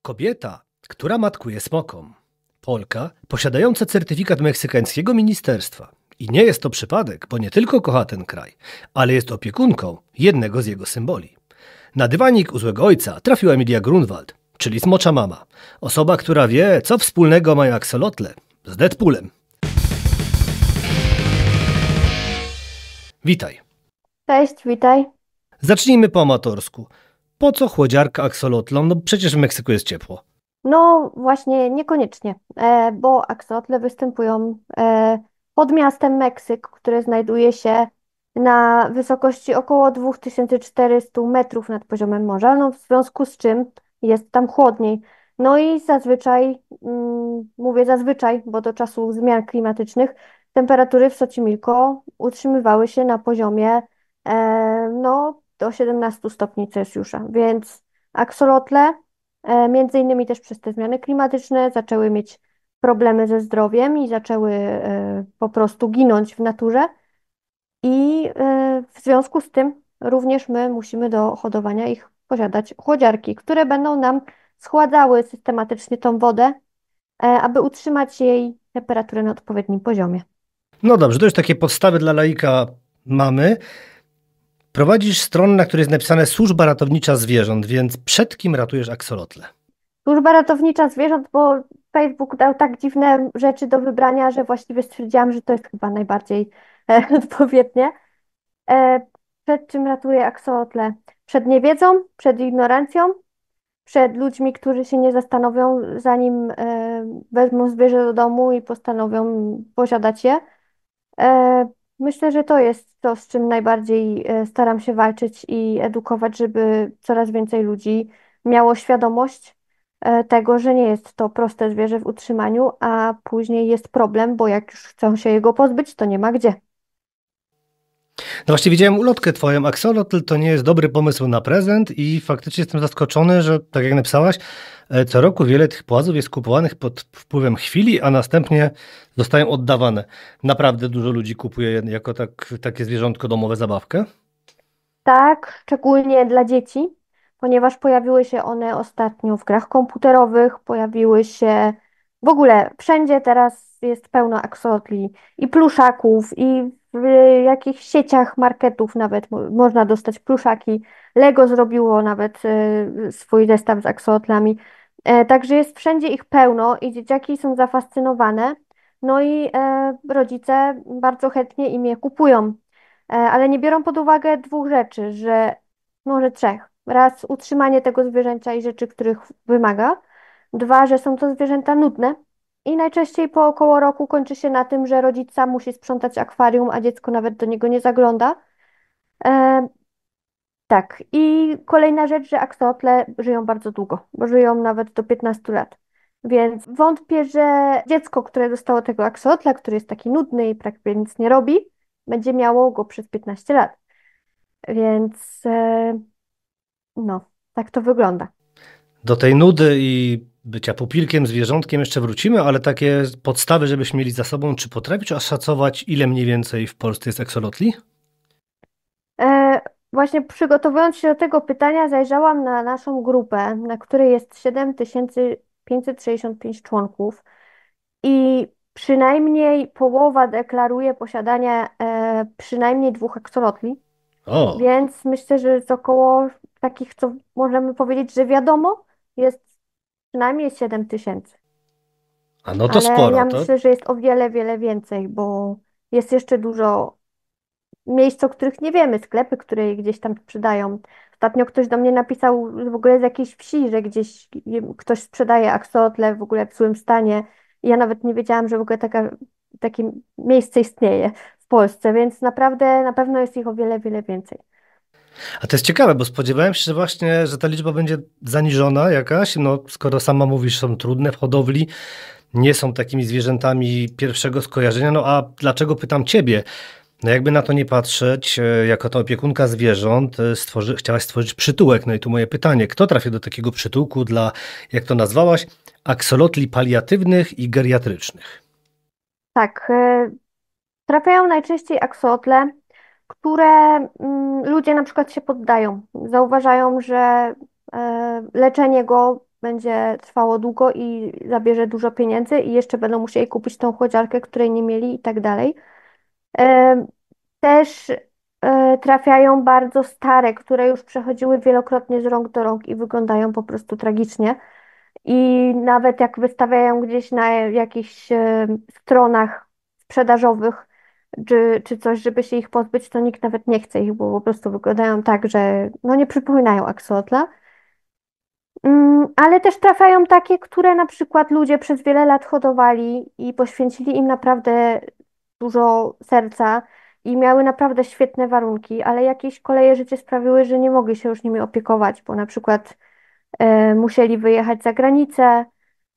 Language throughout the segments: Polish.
Kobieta, która matkuje smokom. Polka posiadająca certyfikat meksykańskiego ministerstwa. I nie jest to przypadek, bo nie tylko kocha ten kraj, ale jest opiekunką jednego z jego symboli. Na dywanik u złego ojca trafiła Emilia Grunwald, czyli smocza mama. Osoba, która wie, co wspólnego mają aksolotle z Deadpoolem. Witaj. Cześć, witaj. Zacznijmy po amatorsku. Po co chłodziarka aksolotlom? No przecież w Meksyku jest ciepło. No właśnie niekoniecznie, bo aksolotle występują pod miastem Meksyk, które znajduje się na wysokości około 2400 metrów nad poziomem morza, no w związku z czym jest tam chłodniej. No i zazwyczaj, mówię zazwyczaj, bo do czasu zmian klimatycznych, temperatury w Xochimilco utrzymywały się na poziomie no, do 17 stopni Celsjusza, więc aksolotle między innymi też przez te zmiany klimatyczne zaczęły mieć problemy ze zdrowiem i zaczęły po prostu ginąć w naturze. I w związku z tym również my musimy do hodowania ich posiadać chłodziarki, które będą nam schładzały systematycznie tą wodę, aby utrzymać jej temperaturę na odpowiednim poziomie. No dobrze, to już takie podstawy dla laika mamy. Prowadzisz stronę, na której jest napisane Służba Ratownicza Zwierząt, więc przed kim ratujesz aksolotle? Służba ratownicza zwierząt, bo Facebook dał tak dziwne rzeczy do wybrania, że właściwie stwierdziłam, że to jest chyba najbardziej odpowiednie. E, Przed czym ratuję aksolotle? Przed niewiedzą, przed ignorancją, przed ludźmi, którzy się nie zastanowią, zanim wezmą zwierzę do domu i postanowią posiadać je. Myślę, że to jest to, z czym najbardziej staram się walczyć i edukować, żeby coraz więcej ludzi miało świadomość tego, że nie jest to proste zwierzę w utrzymaniu, a później jest problem, bo jak już chcą się jego pozbyć, to nie ma gdzie. No właśnie widziałem ulotkę twoją. Axolotl to nie jest dobry pomysł na prezent i faktycznie jestem zaskoczony, że tak jak napisałaś, co roku wiele tych płazów jest kupowanych pod wpływem chwili, a następnie zostają oddawane. Naprawdę dużo ludzi kupuje jako takie zwierzątko domowe zabawkę. Tak, szczególnie dla dzieci, ponieważ pojawiły się one ostatnio w grach komputerowych, pojawiły się w ogóle wszędzie teraz jest pełno aksolotli i pluszaków i w jakichś sieciach marketów nawet można dostać pluszaki. Lego zrobiło nawet swój zestaw z aksolotlami. Także jest wszędzie ich pełno i dzieciaki są zafascynowane. No i rodzice bardzo chętnie im je kupują. Ale nie biorą pod uwagę dwóch rzeczy, że może trzech. Raz, utrzymanie tego zwierzęcia i rzeczy, których wymaga. Dwa, że są to zwierzęta nudne. I najczęściej po około roku kończy się na tym, że rodzic sam musi sprzątać akwarium, a dziecko nawet do niego nie zagląda. E, tak. I kolejna rzecz, że aksolotle żyją bardzo długo, bo żyją nawet do 15 lat. Więc wątpię, że dziecko, które dostało tego aksolotla, który jest taki nudny i praktycznie nic nie robi, będzie miało go przez 15 lat. Więc no, tak to wygląda. Do tej nudy i bycia pupilkiem, zwierzątkiem jeszcze wrócimy, ale takie podstawy, żebyśmy mieli za sobą, czy potrafisz oszacować, ile mniej więcej w Polsce jest aksolotli? E, Właśnie przygotowując się do tego pytania, zajrzałam na naszą grupę, na której jest 7565 członków i przynajmniej połowa deklaruje posiadanie przynajmniej dwóch aksolotli, O, więc myślę, że jest około takich, co możemy powiedzieć, że wiadomo, jest przynajmniej 7000. a no to Ale sporo, ja to myślę, że jest o wiele, wiele więcej, bo jest jeszcze dużo miejsc, o których nie wiemy, sklepy, które je gdzieś tam sprzedają. Ostatnio ktoś do mnie napisał w ogóle z jakiejś wsi, że gdzieś ktoś sprzedaje aksolotle w ogóle w złym stanie. I ja nawet nie wiedziałam, że w ogóle takie miejsce istnieje w Polsce, więc naprawdę na pewno jest ich o wiele, wiele więcej. A to jest ciekawe, bo spodziewałem się, że właśnie, że ta liczba będzie zaniżona jakaś, no skoro sama mówisz, są trudne w hodowli, nie są takimi zwierzętami pierwszego skojarzenia, no a dlaczego pytam ciebie? No jakby na to nie patrzeć, jako ta opiekunka zwierząt, chciałaś stworzyć przytułek, no i tu moje pytanie, kto trafia do takiego przytułku dla, jak to nazwałaś, aksolotli paliatywnych i geriatrycznych? Tak, trafiają najczęściej aksolotle, które ludzie na przykład się poddają. Zauważają, że leczenie go będzie trwało długo i zabierze dużo pieniędzy i jeszcze będą musieli kupić tą chłodziarkę, której nie mieli i tak dalej. E, Też trafiają bardzo stare, które już przechodziły wielokrotnie z rąk do rąk i wyglądają po prostu tragicznie. I nawet jak wystawiają gdzieś na jakichś stronach sprzedażowych czy coś, żeby się ich pozbyć, to nikt nawet nie chce ich, bo po prostu wyglądają tak, że no nie przypominają aksolotla. Ale też trafiają takie, które na przykład ludzie przez wiele lat hodowali i poświęcili im naprawdę dużo serca i miały naprawdę świetne warunki, ale jakieś koleje życie sprawiły, że nie mogli się już nimi opiekować, bo na przykład musieli wyjechać za granicę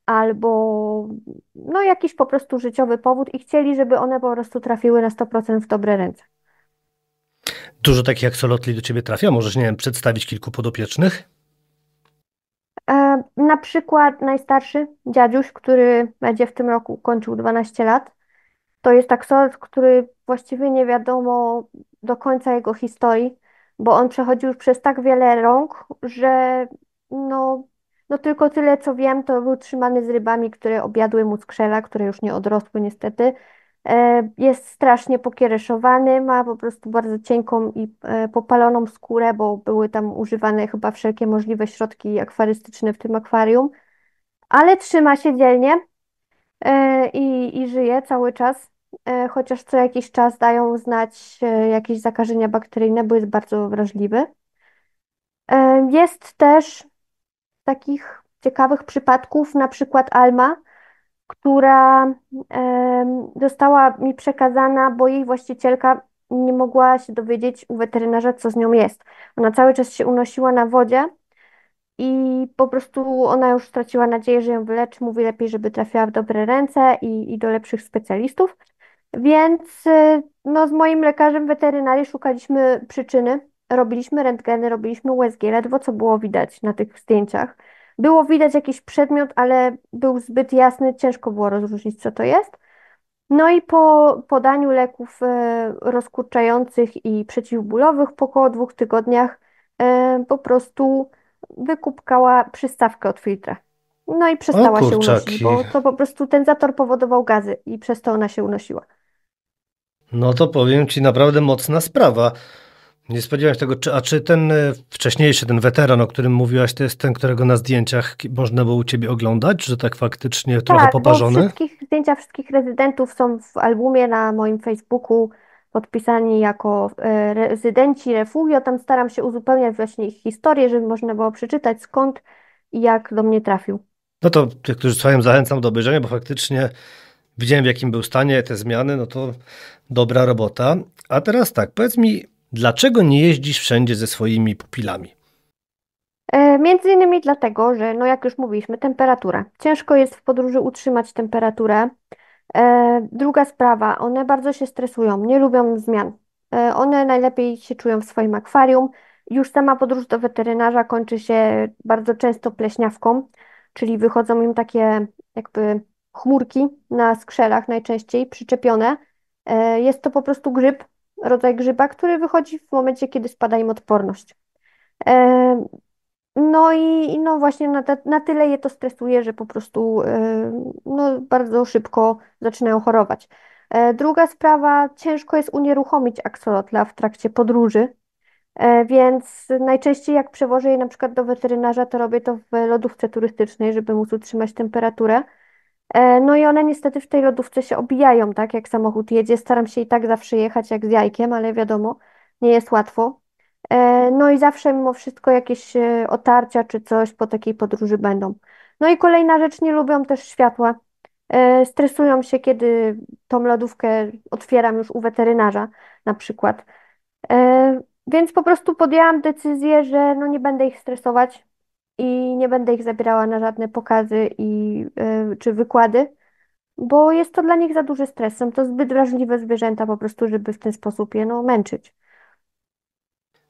albo no jakiś po prostu życiowy powód i chcieli, żeby one po prostu trafiły na 100% w dobre ręce. Dużo takich aksolotli do ciebie trafia? Możesz, nie wiem, przedstawić kilku podopiecznych? Na przykład najstarszy dziadziuś, który będzie w tym roku kończył 12 lat. To jest taksolet, który właściwie nie wiadomo do końca jego historii, bo on przechodził już przez tak wiele rąk, że no, no tylko tyle co wiem, to był trzymany z rybami, które objadły mu skrzela, które już nie odrosły niestety. Jest strasznie pokiereszowany, ma po prostu bardzo cienką i popaloną skórę, bo były tam używane chyba wszelkie możliwe środki akwarystyczne w tym akwarium, ale trzyma się dzielnie i żyje cały czas, chociaż co jakiś czas dają znać jakieś zakażenia bakteryjne, bo jest bardzo wrażliwy. Jest też z takich ciekawych przypadków, na przykład Alma, która została mi przekazana, bo jej właścicielka nie mogła się dowiedzieć u weterynarza, co z nią jest. Ona cały czas się unosiła na wodzie i po prostu ona już straciła nadzieję, że ją wyleczy. Mówi lepiej, żeby trafiła w dobre ręce i do lepszych specjalistów. Więc no, z moim lekarzem weterynarii szukaliśmy przyczyny. Robiliśmy rentgeny, robiliśmy USG, ledwo co było widać na tych zdjęciach. Było widać jakiś przedmiot, ale był zbyt jasny, ciężko było rozróżnić, co to jest. No i po podaniu leków rozkurczających i przeciwbólowych po około 2 tygodniach po prostu wykupkała przystawkę od filtra. No i O przestała się unosić, kurczaki. bo to po prostu ten zator powodował gazy i przez to ona się unosiła. No to powiem ci, naprawdę mocna sprawa. Nie spodziewałem się tego. A czy ten wcześniejszy, ten weteran, o którym mówiłaś, to jest ten, którego na zdjęciach można było u ciebie oglądać, że tak faktycznie trochę Tak, bo poparzony? zdjęcia wszystkich rezydentów są w albumie na moim Facebooku podpisani jako rezydenci Refugio. Tam staram się uzupełniać właśnie ich historię, żeby można było przeczytać skąd i jak do mnie trafił. No to tych, którzy słuchają, zachęcam do obejrzenia, bo faktycznie widziałem, w jakim był stanie te zmiany, no to dobra robota. A teraz tak, powiedz mi, dlaczego nie jeździsz wszędzie ze swoimi pupilami? Między innymi dlatego, że no jak już mówiliśmy, temperatura. Ciężko jest w podróży utrzymać temperaturę. Druga sprawa, one bardzo się stresują, nie lubią zmian. One najlepiej się czują w swoim akwarium. Już sama podróż do weterynarza kończy się bardzo często pleśniawką, czyli wychodzą im takie jakby chmurki na skrzelach najczęściej przyczepione. Jest to po prostu grzyb, rodzaj grzyba, który wychodzi w momencie, kiedy spada im odporność. E, no i no właśnie na tyle je to stresuje, że po prostu no, bardzo szybko zaczynają chorować. Druga sprawa, ciężko jest unieruchomić aksolotla w trakcie podróży, więc najczęściej jak przewożę je na przykład do weterynarza, to robię to w lodówce turystycznej, żeby móc utrzymać temperaturę. No i one niestety w tej lodówce się obijają, tak? Jak samochód jedzie, staram się i tak zawsze jechać jak z jajkiem, ale wiadomo, nie jest łatwo. No i zawsze mimo wszystko jakieś otarcia czy coś po takiej podróży będą. No i kolejna rzecz, nie lubią też światła. Stresują się, kiedy tą lodówkę otwieram już u weterynarza na przykład. Więc po prostu podjęłam decyzję, że no nie będę ich stresować i nie będę ich zabierała na żadne pokazy czy wykłady, bo jest to dla nich za duży stres. Są to zbyt wrażliwe zwierzęta po prostu, żeby w ten sposób je no, męczyć.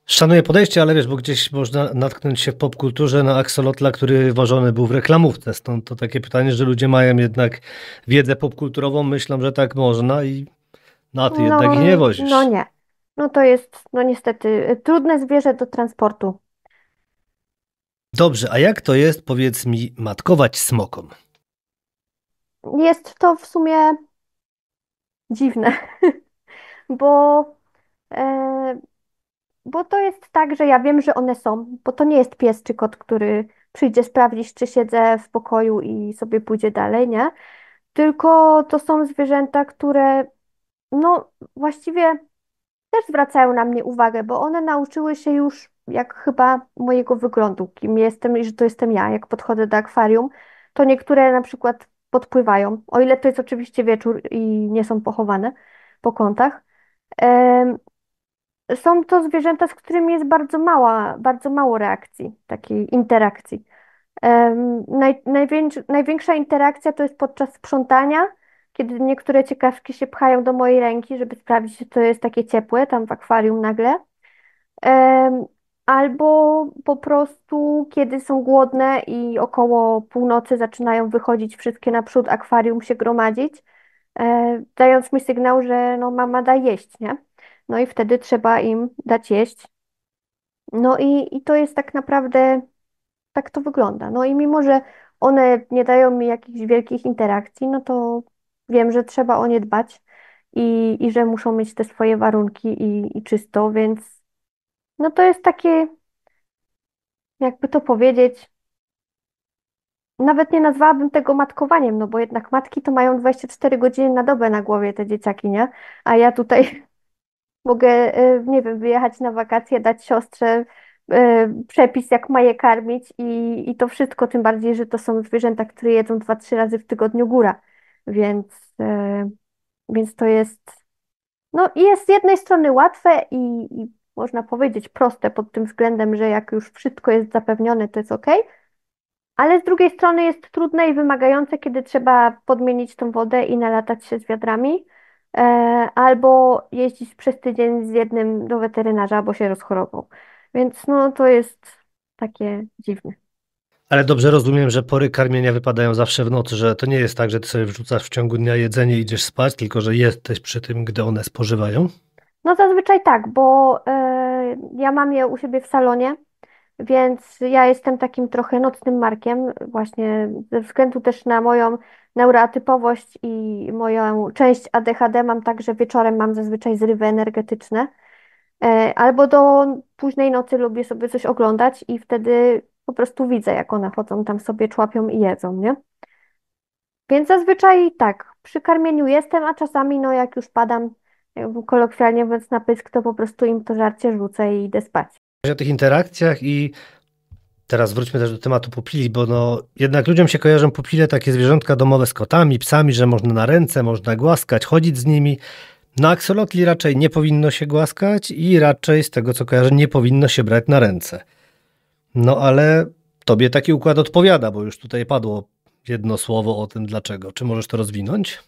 Szanuję podejście, ale wiesz, bo gdzieś można natknąć się w popkulturze na aksolotla, który ważony był w reklamówce. Stąd to takie pytanie, że ludzie mają jednak wiedzę popkulturową, myślą, że tak można i no a ty No, jednak ich nie no wozisz. nie. No to jest, no niestety, trudne zwierzę do transportu. Dobrze, a jak to jest, powiedz mi, matkować smokom? Jest to w sumie dziwne, bo, e, bo to jest tak, że ja wiem, że one są, bo to nie jest pies czy kot, który przyjdzie sprawdzić, czy siedzę w pokoju i sobie pójdzie dalej, nie? Tylko to są zwierzęta, które no właściwie też zwracają na mnie uwagę, bo one nauczyły się już jak chyba mojego wyglądu, kim jestem i że to jestem ja. Jak podchodzę do akwarium, to niektóre na przykład podpływają, o ile to jest oczywiście wieczór i nie są pochowane po kątach. Em, Są to zwierzęta, z którymi jest bardzo mało reakcji, takiej interakcji. Największa interakcja to jest podczas sprzątania, kiedy niektóre ciekawki się pchają do mojej ręki, żeby sprawdzić, czy to jest takie ciepłe tam w akwarium nagle. Em, Albo po prostu, kiedy są głodne i około północy zaczynają wychodzić wszystkie naprzód akwarium się gromadzić, dając mi sygnał, że no mama da jeść, nie? No i wtedy trzeba im dać jeść. No i to jest tak naprawdę tak to wygląda. No i mimo, że one nie dają mi jakichś wielkich interakcji, no to wiem, że trzeba o nie dbać i że muszą mieć te swoje warunki i czysto, więc no to jest takie, jakby to powiedzieć, nawet nie nazwałabym tego matkowaniem, no bo jednak matki to mają 24 godziny na dobę na głowie te dzieciaki, nie? A ja tutaj mogę, nie wiem, wyjechać na wakacje, dać siostrze przepis, jak ma je karmić i to wszystko, tym bardziej, że to są zwierzęta, które jedzą 2-3 razy w tygodniu góra. Więc, więc to jest, no i jest z jednej strony łatwe i można powiedzieć proste pod tym względem, że jak już wszystko jest zapewnione, to jest ok, ale z drugiej strony jest trudne i wymagające, kiedy trzeba podmienić tą wodę i nalatać się z wiadrami, e, albo jeździć przez tydzień z jednym do weterynarza, bo się rozchorował. Więc no to jest takie dziwne. Ale dobrze rozumiem, że pory karmienia wypadają zawsze w nocy, że to nie jest tak, że ty sobie wrzucasz w ciągu dnia jedzenie i idziesz spać, tylko że jesteś przy tym, gdy one spożywają. No zazwyczaj tak, bo ja mam je u siebie w salonie, więc ja jestem takim trochę nocnym markiem, właśnie ze względu też na moją neuroatypowość i moją część ADHD mam tak, że wieczorem mam zazwyczaj zrywy energetyczne. Albo do późnej nocy lubię sobie coś oglądać i wtedy po prostu widzę, jak one chodzą tam sobie, człapią i jedzą, nie? Więc zazwyczaj tak, przy karmieniu jestem, a czasami no jak już padam, jakby kolokwialnie mówiąc na pysk, to po prostu im to żarcie rzucę i idę spać. O tych interakcjach i teraz wróćmy też do tematu pupili, bo no jednak ludziom się kojarzą pupile, takie zwierzątka domowe z kotami, psami, że można na ręce, można głaskać, chodzić z nimi. No aksolotli raczej nie powinno się głaskać i raczej z tego co kojarzę nie powinno się brać na ręce. No ale tobie taki układ odpowiada, bo już tutaj padło jedno słowo o tym dlaczego. Czy możesz to rozwinąć?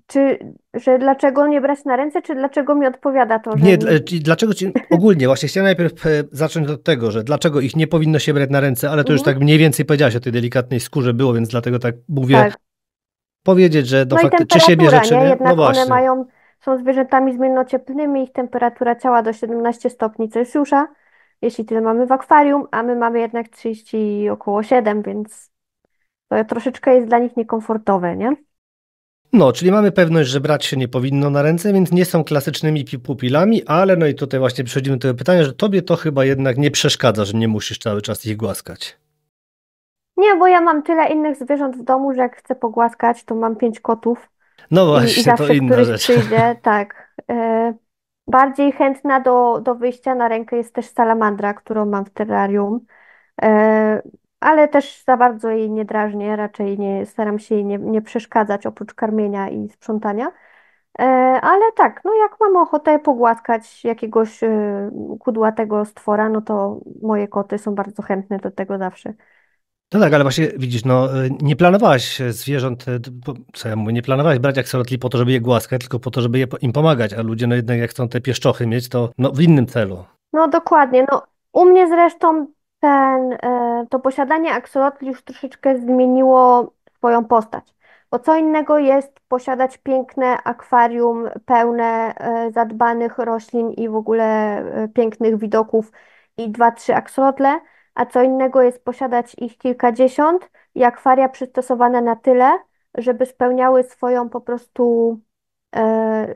Czy, że dlaczego nie brać na ręce, czy dlaczego mi odpowiada to, że... Nie, czyli dlaczego ci ogólnie, właśnie chciałem najpierw zacząć od tego, że dlaczego ich nie powinno się brać na ręce, ale to już Mhm, tak mniej więcej powiedziałaś o tej delikatnej skórze było, więc dlatego tak mówię, tak. powiedzieć, że no No i fakty, czy się bierze, temperatura, czy nie? nie? No Jednak one właśnie. są zwierzętami zmiennocieplnymi, ich temperatura ciała do 17 stopni Celsjusza, jeśli tyle mamy w akwarium, a my mamy jednak 30 około 7, więc to troszeczkę jest dla nich niekomfortowe, nie? No, czyli mamy pewność, że brać się nie powinno na ręce, więc nie są klasycznymi pupilami, ale no i tutaj właśnie przechodzimy do tego pytania, że tobie to chyba jednak nie przeszkadza, że nie musisz cały czas ich głaskać. Nie, bo ja mam tyle innych zwierząt w domu, że jak chcę pogłaskać, to mam 5 kotów No i właśnie, to zawsze inna któryś rzecz. przyjdzie, tak. Bardziej chętna do wyjścia na rękę jest też salamandra, którą mam w terrarium. E, ale też za bardzo jej nie drażnię, raczej nie, staram się jej nie przeszkadzać oprócz karmienia i sprzątania. Ale tak, no jak mam ochotę pogłaskać jakiegoś kudłatego stwora, no to moje koty są bardzo chętne do tego zawsze. No tak, ale właśnie widzisz, no nie planowałaś zwierząt, co ja mówię, nie planowałaś brać aksolotli po to, żeby je głaskać, tylko po to, żeby im pomagać, a ludzie no jednak jak chcą te pieszczochy mieć, to no w innym celu. No dokładnie, no u mnie zresztą to posiadanie aksolotli już troszeczkę zmieniło swoją postać. Bo co innego jest posiadać piękne akwarium pełne zadbanych roślin i w ogóle pięknych widoków i 2-3 aksolotle, a co innego jest posiadać ich kilkadziesiąt i akwaria przystosowane na tyle, żeby spełniały swoją po prostu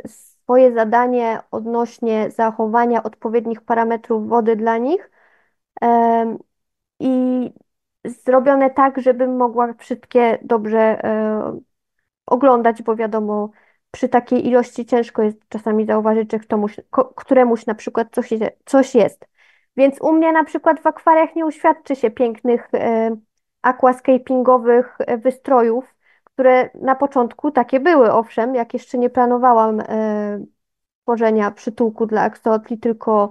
swoje zadanie odnośnie zachowania odpowiednich parametrów wody dla nich i zrobione tak, żebym mogła wszystkie dobrze oglądać, bo wiadomo, przy takiej ilości ciężko jest czasami zauważyć, że któremuś na przykład coś jest. Więc u mnie na przykład w akwariach nie uświadczy się pięknych aquascapingowych wystrojów, które na początku takie były, owszem, jak jeszcze nie planowałam tworzenia przytułku dla aksolotli, tylko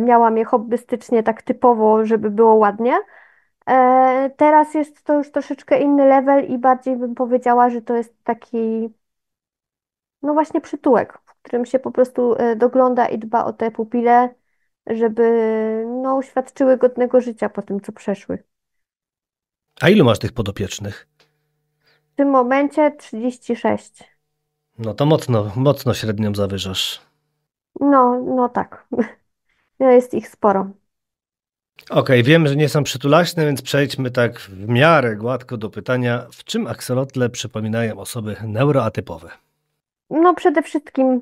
miałam je hobbystycznie tak typowo, żeby było ładnie. Teraz jest to już troszeczkę inny level i bardziej bym powiedziała, że to jest taki, no właśnie przytułek, w którym się po prostu dogląda i dba o te pupile, żeby no uświadczyły godnego życia po tym, co przeszły. A ilu masz tych podopiecznych? W tym momencie 36. No to mocno, mocno średnią zawyżasz. No tak. No jest ich sporo. Okej, wiem, że nie są przytulaśne, więc przejdźmy tak w miarę gładko do pytania, w czym aksolotle przypominają osoby neuroatypowe? No przede wszystkim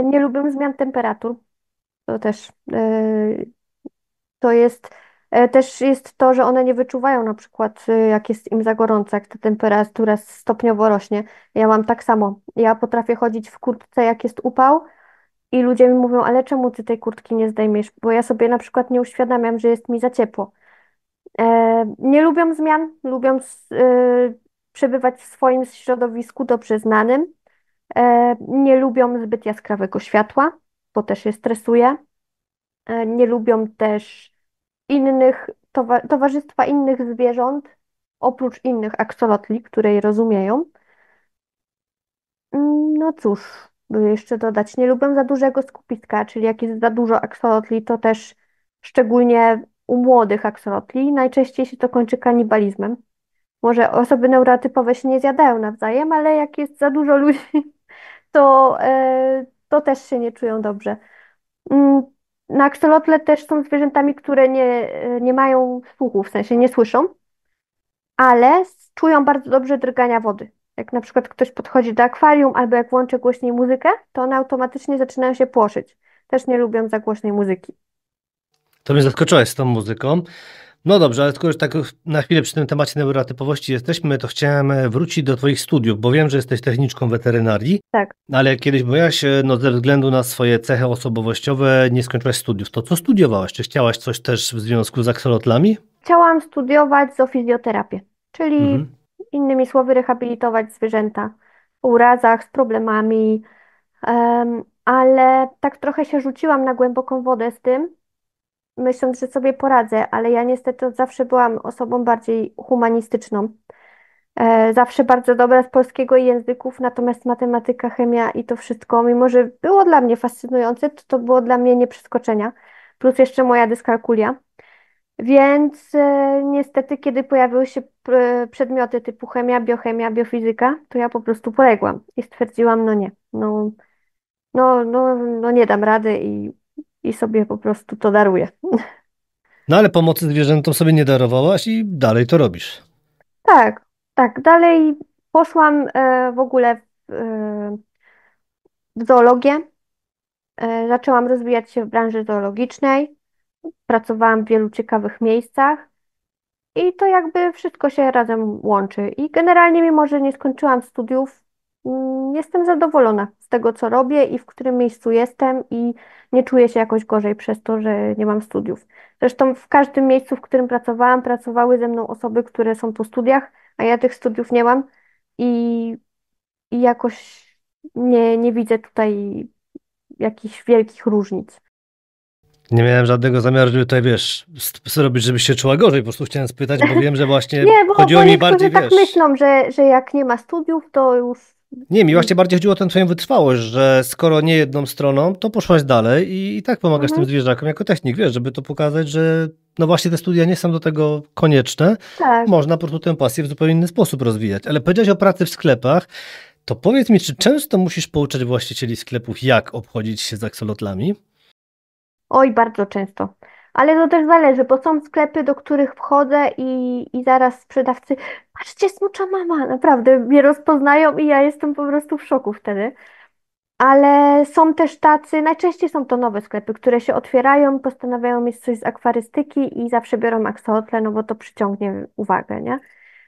nie lubię zmian temperatur. To też to jest też jest to, że one nie wyczuwają na przykład jak jest im za gorąco, jak ta temperatura stopniowo rośnie. Ja mam tak samo. Ja potrafię chodzić w kurtce jak jest upał i ludzie mi mówią, ale czemu ty tej kurtki nie zdejmiesz? Bo ja sobie na przykład nie uświadamiam, że jest mi za ciepło. Nie lubią zmian, lubią przebywać w swoim środowisku dobrze znanym. Nie lubią zbyt jaskrawego światła, bo też je stresuje. Nie lubią też towarzystwa innych zwierząt, oprócz innych aksolotli, które je rozumieją. No cóż, by jeszcze dodać, nie lubię za dużego skupiska, czyli jak jest za dużo aksolotli, to też szczególnie u młodych aksolotli, najczęściej się to kończy kanibalizmem. Może osoby neurotypowe się nie zjadają nawzajem, ale jak jest za dużo ludzi, to też się nie czują dobrze. Mm, Na aksolotle też są zwierzętami, które nie mają słuchu, w sensie nie słyszą, ale czują bardzo dobrze drgania wody. Jak na przykład ktoś podchodzi do akwarium albo jak włączy głośniej muzykę, to one automatycznie zaczynają się płoszyć. Też nie lubią za głośnej muzyki. To mnie zaskoczyłeś z tą muzyką. No dobrze, ale skoro już tak na chwilę przy tym temacie neurotypowości jesteśmy, to chciałem wrócić do Twoich studiów, bo wiem, że jesteś techniczką weterynarii, Tak. ale jak kiedyś byłaś, no ze względu na swoje cechy osobowościowe nie skończyłaś studiów. To co studiowałaś? Czy chciałaś coś też w związku z aksolotlami? Chciałam studiować zoofizjoterapię, czyli Mhm. innymi słowy rehabilitować zwierzęta w urazach, z problemami, ale tak trochę się rzuciłam na głęboką wodę z tym, myśląc, że sobie poradzę, ale ja niestety od zawsze byłam osobą bardziej humanistyczną. Zawsze bardzo dobra z polskiego i języków, natomiast matematyka, chemia i to wszystko, mimo że było dla mnie fascynujące, to było dla mnie nie przeskoczenia. Plus jeszcze moja dyskalkulia. Więc niestety, kiedy pojawiły się przedmioty typu chemia, biochemia, biofizyka, to ja po prostu poległam i stwierdziłam, no nie, no nie dam rady i sobie po prostu to daruję. No ale pomocy zwierzętom sobie nie darowałaś i dalej to robisz. Tak, tak. Dalej poszłam w ogóle w zoologię. Zaczęłam rozwijać się w branży zoologicznej. Pracowałam w wielu ciekawych miejscach i to jakby wszystko się razem łączy. I generalnie, mimo że nie skończyłam studiów, jestem zadowolona z tego, co robię i w którym miejscu jestem i nie czuję się jakoś gorzej przez to, że nie mam studiów. Zresztą w każdym miejscu, w którym pracowałam, pracowały ze mną osoby, które są po studiach, a ja tych studiów nie mam i, i jakoś nie widzę tutaj jakichś wielkich różnic. Nie miałem żadnego zamiaru, żeby tutaj, wiesz, zrobić, żebyś się czuła gorzej. Po prostu chciałem spytać, bo wiem, że właśnie Nie, chodziło bo mi niektórzy bardziej, tak wiesz... myślą, że jak nie ma studiów, to już. Nie, mi właśnie bardziej chodziło o tę twoją wytrwałość, że skoro nie jedną stroną, to poszłaś dalej i tak pomagasz tym Mhm, zwierzakom jako technik, wiesz, żeby to pokazać, że no właśnie te studia nie są do tego konieczne. tak. Można po prostu tę pasję w zupełnie inny sposób rozwijać. Ale powiedziałeś o pracy w sklepach, to powiedz mi, czy często musisz pouczać właścicieli sklepów, jak obchodzić się z aksolotlami? Oj, bardzo często. Ale to też zależy, bo są sklepy, do których wchodzę i zaraz sprzedawcy, patrzcie, smocza mama, naprawdę mnie rozpoznają i ja jestem po prostu w szoku wtedy. Ale są też tacy, najczęściej są to nowe sklepy, które się otwierają, postanawiają mieć coś z akwarystyki i zawsze biorą aksolotl, no bo to przyciągnie uwagę, nie?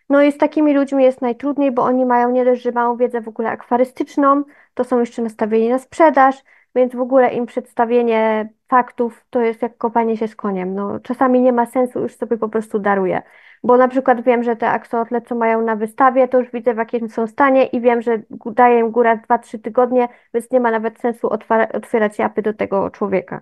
No i z takimi ludźmi jest najtrudniej, bo oni mają nie dość, że małą wiedzę w ogóle akwarystyczną, to są jeszcze nastawieni na sprzedaż, więc w ogóle im przedstawienie faktów to jest jak kopanie się z koniem. No, czasami nie ma sensu, już sobie po prostu daruję. Bo na przykład wiem, że te axolotle, co mają na wystawie, to już widzę w jakim są stanie i wiem, że daje im góra 2-3 tygodnie, więc nie ma nawet sensu otwierać japy do tego człowieka.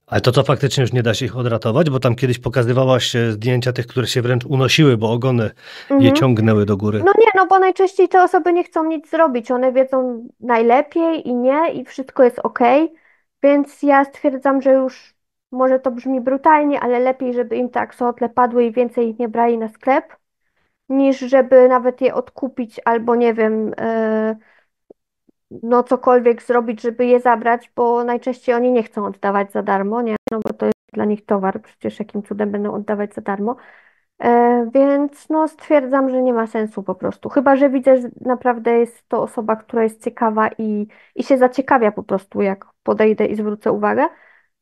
Ale to faktycznie już nie da się ich odratować, bo tam kiedyś pokazywałaś zdjęcia tych, które się wręcz unosiły, bo ogony je Mhm. ciągnęły do góry. No nie, no bo najczęściej te osoby nie chcą nic zrobić. One wiedzą najlepiej i nie, i wszystko jest okej. Więc ja stwierdzam, że już może to brzmi brutalnie, ale lepiej, żeby im te aksolotle padły i więcej ich nie brali na sklep, niż żeby nawet je odkupić albo nie wiem, no cokolwiek zrobić, żeby je zabrać, bo najczęściej oni nie chcą oddawać za darmo, nie? No bo to jest dla nich towar, przecież jakim cudem będą oddawać za darmo. Więc no stwierdzam, że nie ma sensu po prostu. Chyba, że widzę, że naprawdę jest to osoba, która jest ciekawa i się zaciekawia po prostu, jak podejdę i zwrócę uwagę.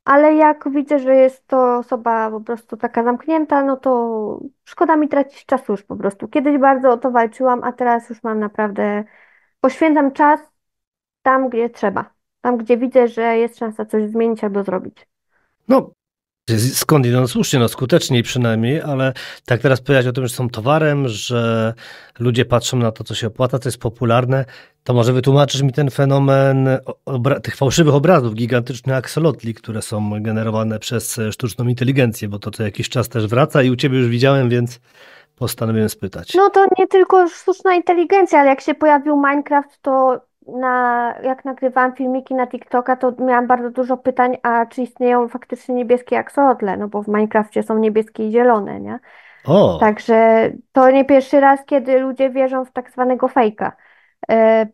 Ale jak widzę, że jest to osoba po prostu taka zamknięta, no to szkoda mi tracić czasu już po prostu. Kiedyś bardzo o to walczyłam, a teraz już mam naprawdę, poświęcam czas tam, gdzie trzeba. Tam, gdzie widzę, że jest szansa coś zmienić albo zrobić. No, skądinąd no słusznie, no skuteczniej przynajmniej, ale tak teraz powiedzieć o tym, że są towarem, że ludzie patrzą na to, co się opłaca, co jest popularne, to może wytłumaczysz mi ten fenomen tych fałszywych obrazów, gigantycznych aksolotli, które są generowane przez sztuczną inteligencję, bo to co jakiś czas też wraca i u ciebie już widziałem, więc postanowiłem spytać. No to nie tylko sztuczna inteligencja, ale jak się pojawił Minecraft, to jak nagrywałam filmiki na TikToka, to miałam bardzo dużo pytań, a czy istnieją faktycznie niebieskie aksolotle, no bo w Minecrafcie są niebieskie i zielone, nie? O, Także to nie pierwszy raz, kiedy ludzie wierzą w tak zwanego fejka. E,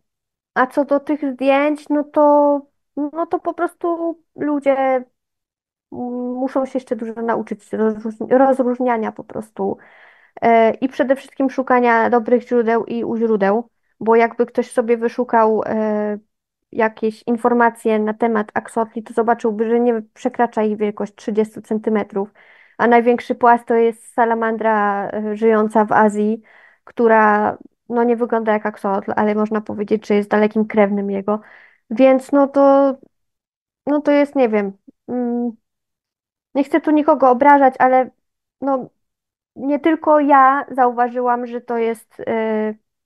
A co do tych zdjęć, no to po prostu ludzie muszą się jeszcze dużo nauczyć rozróżniania po prostu i przede wszystkim szukania dobrych źródeł i u źródeł, bo jakby ktoś sobie wyszukał jakieś informacje na temat aksotli, to zobaczyłby, że nie przekracza ich wielkość 30 centymetrów, a największy płas to jest salamandra żyjąca w Azji, która no nie wygląda jak aksotl, ale można powiedzieć, że jest dalekim krewnym jego, więc no to jest, nie wiem, mm, nie chcę tu nikogo obrażać, ale no nie tylko ja zauważyłam, że to jest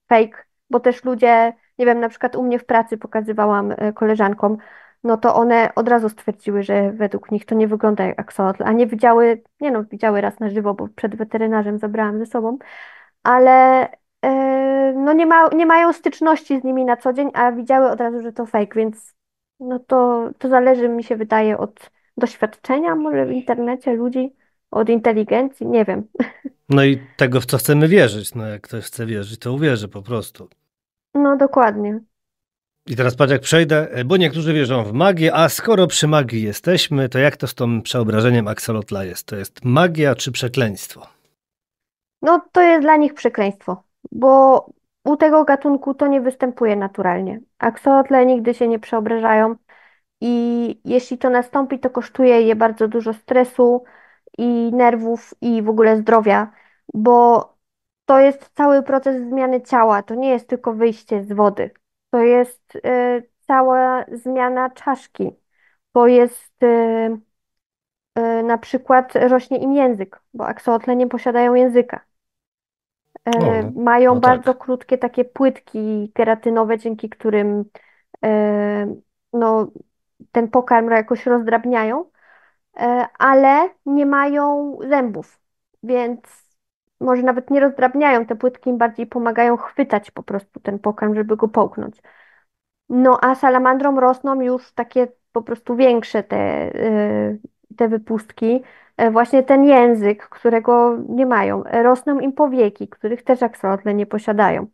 fake, bo też ludzie, nie wiem, na przykład u mnie w pracy pokazywałam koleżankom, no to one od razu stwierdziły, że według nich to nie wygląda jak axolotl, a nie widziały, nie no, widziały raz na żywo, bo przed weterynarzem zabrałam ze sobą, ale no nie mają styczności z nimi na co dzień, a widziały od razu, że to fake, więc no to zależy, mi się wydaje, od doświadczenia może w internecie ludzi, od inteligencji, nie wiem. no i tego, w co chcemy wierzyć. No jak ktoś chce wierzyć, to uwierzy po prostu. No dokładnie. I teraz patrz, jak przejdę, bo niektórzy wierzą w magię, a skoro przy magii jesteśmy, to jak to z tym przeobrażeniem aksolotla jest? To jest magia czy przekleństwo? No to jest dla nich przekleństwo, bo u tego gatunku to nie występuje naturalnie. Aksolotle nigdy się nie przeobrażają i jeśli to nastąpi, to kosztuje je bardzo dużo stresu i nerwów i w ogóle zdrowia, bo to jest cały proces zmiany ciała, to nie jest tylko wyjście z wody. To jest cała zmiana czaszki. To jest na przykład rośnie im język, bo aksolotle nie posiadają języka. O, no, Mają no bardzo tak. krótkie takie płytki keratynowe, dzięki którym e, no, ten pokarm jakoś rozdrabniają, ale nie mają zębów, więc może nawet nie rozdrabniają, te płytki im bardziej pomagają chwytać po prostu ten pokarm, żeby go połknąć. No a salamandrom rosną już takie po prostu większe te wypustki, właśnie ten język, którego nie mają. Rosną im powieki, których też aksolotle nie posiadają.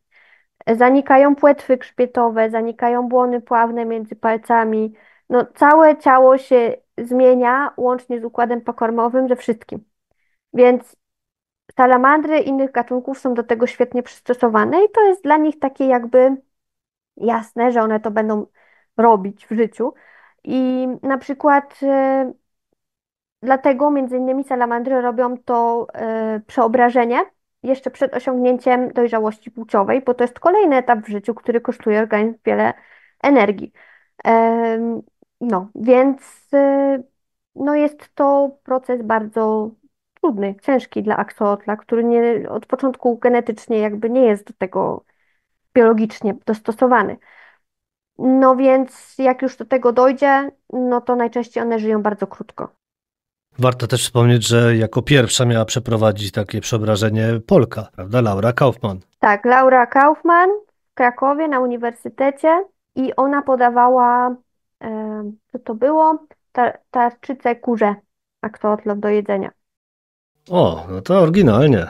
Zanikają płetwy grzbietowe, zanikają błony pławne między palcami. No całe ciało się zmienia łącznie z układem pokarmowym, ze wszystkim. Więc salamandry innych gatunków są do tego świetnie przystosowane i to jest dla nich takie jakby jasne, że one to będą robić w życiu. I na przykład dlatego między innymi salamandry robią to przeobrażenie jeszcze przed osiągnięciem dojrzałości płciowej, bo to jest kolejny etap w życiu, który kosztuje organizm wiele energii. No, więc no jest to proces bardzo trudny, ciężki dla aksolotla, który nie, od początku genetycznie jakby nie jest do tego biologicznie dostosowany. No więc jak już do tego dojdzie, no to najczęściej one żyją bardzo krótko. Warto też wspomnieć, że jako pierwsza miała przeprowadzić takie przeobrażenie Polka, prawda? Laura Kaufman. Tak, Laura Kaufman w Krakowie na uniwersytecie i ona podawała, co to było? Tarczycę kurze aksolotl do jedzenia. O, no to oryginalnie.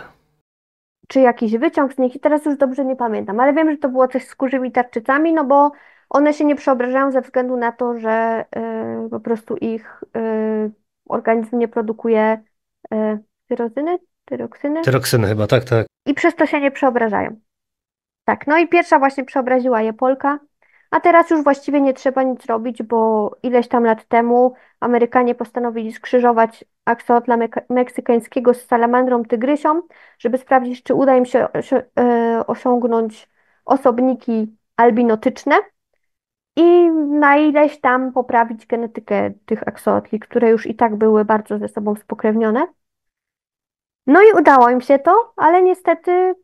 Czy jakiś wyciąg z nich i teraz już dobrze nie pamiętam, ale wiem, że to było coś z kurzymi tarczycami, no bo one się nie przeobrażają ze względu na to, że po prostu ich organizm nie produkuje tyrozyny, tyroksyny Tyroksyny chyba, tak, tak. i przez to się nie przeobrażają. Tak, no i pierwsza właśnie przeobraziła je Polka, a teraz już właściwie nie trzeba nic robić, bo ileś tam lat temu Amerykanie postanowili skrzyżować aksolotla meksykańskiego z salamandrą tygrysią, żeby sprawdzić, czy uda im się osiągnąć osobniki albinotyczne i na ileś tam poprawić genetykę tych aksolotli, które już i tak były bardzo ze sobą spokrewnione. No i udało im się to, ale niestety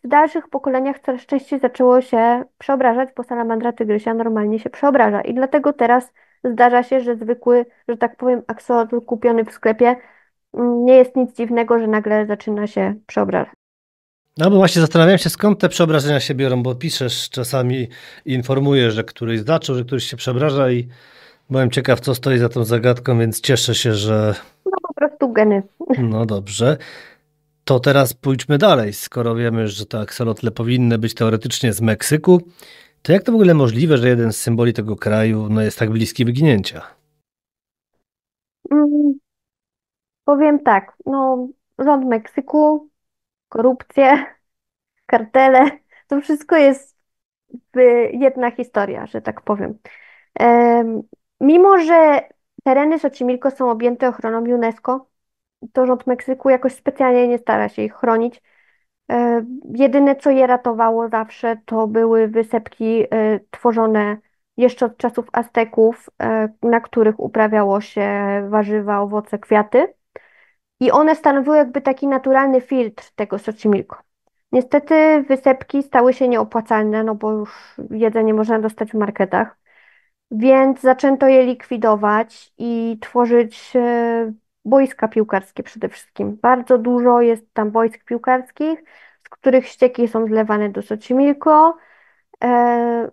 w dalszych pokoleniach coraz częściej zaczęło się przeobrażać, bo salamandra tygrysia normalnie się przeobraża. I dlatego teraz zdarza się, że zwykły, że tak powiem, aksolotl kupiony w sklepie nie jest nic dziwnego, że nagle zaczyna się przeobrażać. No bo właśnie zastanawiam się, skąd te przeobrażenia się biorą, bo piszesz czasami i informujesz, że któryś zaczął, że któryś się przeobraża i byłem ciekaw, co stoi za tą zagadką, więc cieszę się, że No po prostu geny. no dobrze. To teraz pójdźmy dalej. Skoro wiemy, że te aksolotle powinny być teoretycznie z Meksyku, to jak to w ogóle możliwe, że jeden z symboli tego kraju no, jest tak bliski wyginięcia? Mm, Powiem tak, no rząd Meksyku, korupcje, kartele, to wszystko jest jedna historia, że tak powiem. Em, Mimo, że tereny Xochimilco są objęte ochroną UNESCO, to rząd Meksyku jakoś specjalnie nie stara się ich chronić. Jedyne, co je ratowało zawsze, to były wysepki tworzone jeszcze od czasów Azteków, na których uprawiało się warzywa, owoce, kwiaty. I one stanowiły jakby taki naturalny filtr tego Xochimilco. Niestety wysepki stały się nieopłacalne, no bo już jedzenie można dostać w marketach. Więc zaczęto je likwidować i tworzyć boiska piłkarskie przede wszystkim. Bardzo dużo jest tam boisk piłkarskich, z których ścieki są zlewane do Xochimilco. E,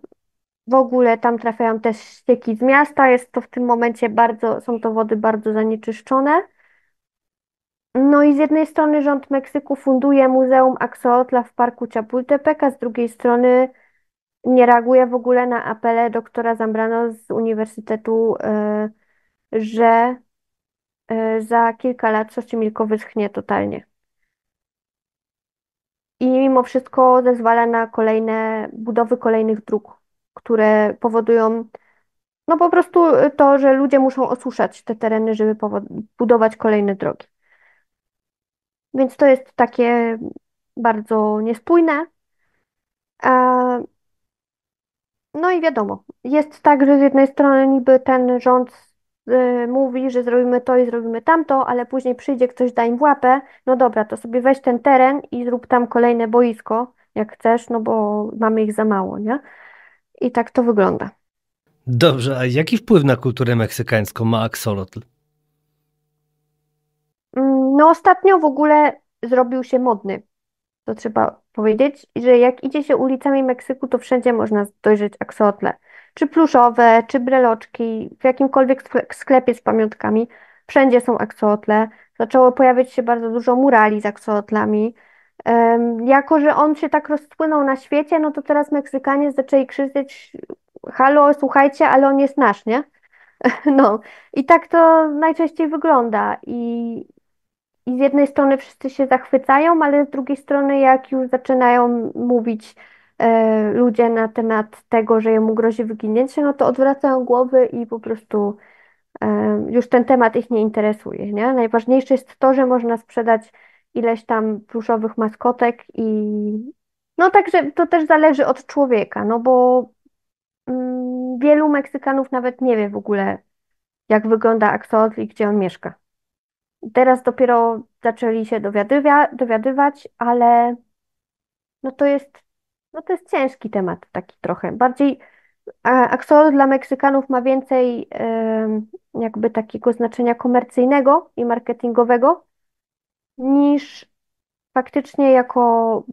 W ogóle tam trafiają też ścieki z miasta. Jest to w tym momencie bardzo, są to wody bardzo zanieczyszczone. No i z jednej strony rząd Meksyku funduje Muzeum Axolotla w parku Chapultepec, a z drugiej strony nie reaguje w ogóle na apele doktora Zambrano z uniwersytetu, że za kilka lat Xochimilco wyschnie totalnie. I mimo wszystko zezwala na kolejne budowy kolejnych dróg, które powodują no po prostu to, że ludzie muszą osuszać te tereny, żeby budować kolejne drogi. Więc to jest takie bardzo niespójne. A no i wiadomo, jest tak, że z jednej strony niby ten rząd mówi, że zrobimy to i zrobimy tamto, ale później przyjdzie ktoś, da im w łapę, no dobra, to sobie weź ten teren i zrób tam kolejne boisko, jak chcesz, no bo mamy ich za mało, nie? I tak to wygląda. Dobrze, a jaki wpływ na kulturę meksykańską ma aksolotl? No ostatnio w ogóle zrobił się modny. To trzeba powiedzieć, że jak idzie się ulicami Meksyku, to wszędzie można dojrzeć aksolotle. Czy pluszowe, czy breloczki, w jakimkolwiek sklepie z pamiątkami. Wszędzie są aksolotle. Zaczęło pojawiać się bardzo dużo murali z aksolotlami. Jako, że on się tak rozpłynął na świecie, no to teraz Meksykanie zaczęli krzyczeć: halo, słuchajcie, ale on jest nasz, nie? No i tak to najczęściej wygląda. I z jednej strony wszyscy się zachwycają, ale z drugiej strony, jak już zaczynają mówić ludzie na temat tego, że jemu grozi wyginięcie, no to odwracają głowy i po prostu już ten temat ich nie interesuje, nie? Najważniejsze jest to, że można sprzedać ileś tam pluszowych maskotek i no także to też zależy od człowieka, no bo wielu Meksykanów nawet nie wie w ogóle, jak wygląda axolotl i gdzie on mieszka. Teraz dopiero zaczęli się dowiadywać, ale no to jest, no to jest ciężki temat taki trochę. Bardziej axolotl dla Meksykanów ma więcej jakby takiego znaczenia komercyjnego i marketingowego niż faktycznie jako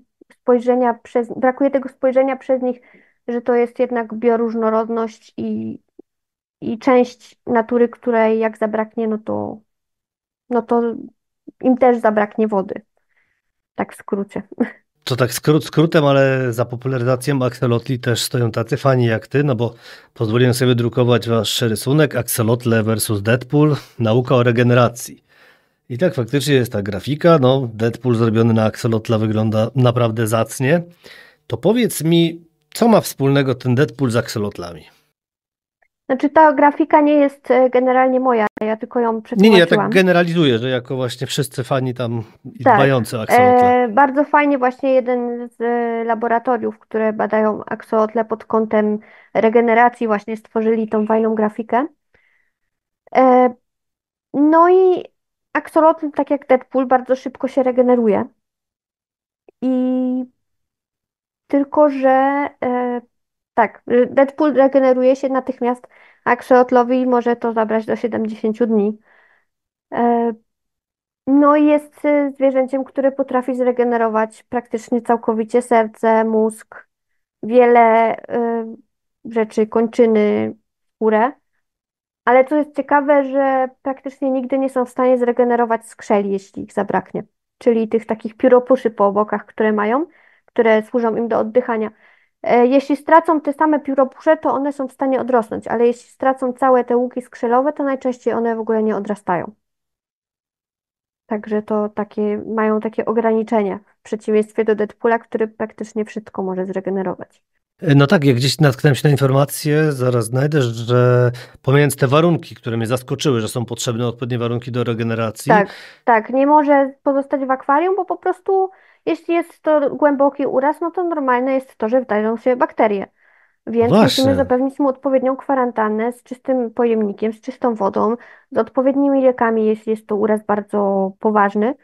brakuje tego spojrzenia przez nich, że to jest jednak bioróżnorodność i część natury, której jak zabraknie, no to im też zabraknie wody. Tak w skrócie. To tak skrótem, ale za popularyzacją aksolotli też stoją tacy fani jak ty, no bo pozwoliłem sobie drukować wasz rysunek Axolotle versus Deadpool, nauka o regeneracji. I tak faktycznie jest ta grafika, no Deadpool zrobiony na aksolotla wygląda naprawdę zacnie. To powiedz mi, co ma wspólnego ten Deadpool z aksolotlami? Znaczy ta grafika nie jest generalnie moja, ja tylko ją Nie, ja tak przetłumaczyłam. generalizuję, że jako właśnie wszyscy fani tam i Tak. dbający o aksolotle. Bardzo fajnie właśnie jeden z laboratoriów, które badają aksolotle pod kątem regeneracji właśnie stworzyli tą fajną grafikę. E, no i aksolotl, tak jak Deadpool, bardzo szybko się regeneruje. I tylko, że tak, Deadpool regeneruje się natychmiast, a axolotlowi może to zabrać do 70 dni. E, No i jest zwierzęciem, które potrafi zregenerować praktycznie całkowicie serce, mózg, wiele rzeczy, kończyny, skórę. Ale co jest ciekawe, że praktycznie nigdy nie są w stanie zregenerować skrzeli, jeśli ich zabraknie. Czyli tych takich pióropuszy po bokach, które mają, które służą im do oddychania. Jeśli stracą te same pióropusze, to one są w stanie odrosnąć, ale jeśli stracą całe te łuki skrzelowe, to najczęściej one w ogóle nie odrastają. Także to mają takie ograniczenia w przeciwieństwie do Deadpoola, który praktycznie wszystko może zregenerować. No tak, jak gdzieś natknąłem się na informację, zaraz znajdę, że pomijając te warunki, które mnie zaskoczyły, że są potrzebne odpowiednie warunki do regeneracji. Tak, tak, nie może pozostać w akwarium, bo po prostu jeśli jest to głęboki uraz, no to normalne jest to, że wdają się bakterie. Więc musimy Właśnie. zapewnić mu odpowiednią kwarantannę z czystym pojemnikiem, z czystą wodą, z odpowiednimi lekami, jeśli jest to uraz bardzo poważny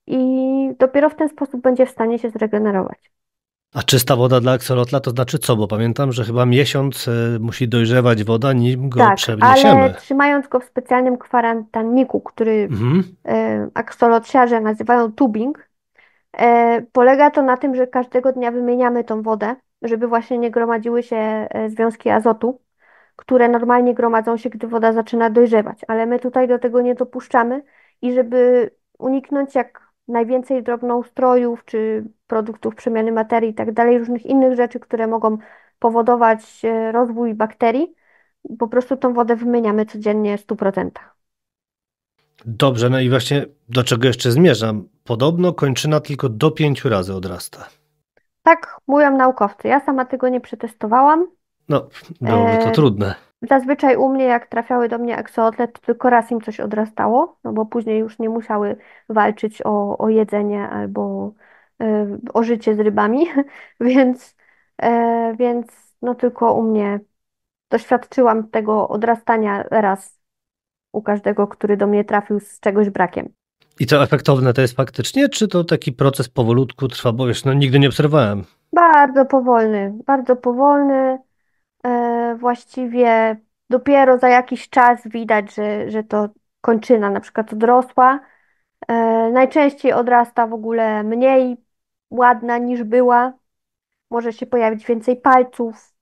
i dopiero w ten sposób będzie w stanie się zregenerować. A czysta woda dla aksolotla to znaczy co? Bo pamiętam, że chyba miesiąc musi dojrzewać woda, nim go Tak, ale przewniesiemy. trzymając go w specjalnym kwarantanniku, który Mhm. aksolotliarze nazywają tubing, polega to na tym, że każdego dnia wymieniamy tą wodę, żeby właśnie nie gromadziły się związki azotu, które normalnie gromadzą się, gdy woda zaczyna dojrzewać, ale my tutaj do tego nie dopuszczamy i żeby uniknąć jak najwięcej drobnoustrojów czy produktów przemiany materii i tak dalej, różnych innych rzeczy, które mogą powodować rozwój bakterii, po prostu tą wodę wymieniamy codziennie w 100%. Dobrze, no i właśnie do czego jeszcze zmierzam? Podobno kończyna tylko do 5 razy odrasta. Tak mówią naukowcy. Ja sama tego nie przetestowałam. No, byłoby to E, trudne. Zazwyczaj u mnie, jak trafiały do mnie aksolotle, to tylko raz im coś odrastało, no bo później już nie musiały walczyć o jedzenie albo o życie z rybami, więc no tylko u mnie doświadczyłam tego odrastania raz u każdego, który do mnie trafił z czegoś brakiem. I to efektowne to jest faktycznie, czy to taki proces powolutku trwa, bo wiesz, no nigdy nie obserwowałem. Bardzo powolny, bardzo powolny. Właściwie dopiero za jakiś czas widać, że to kończyna na przykład odrosła. Najczęściej odrasta w ogóle mniej ładna niż była. Może się pojawić więcej palców,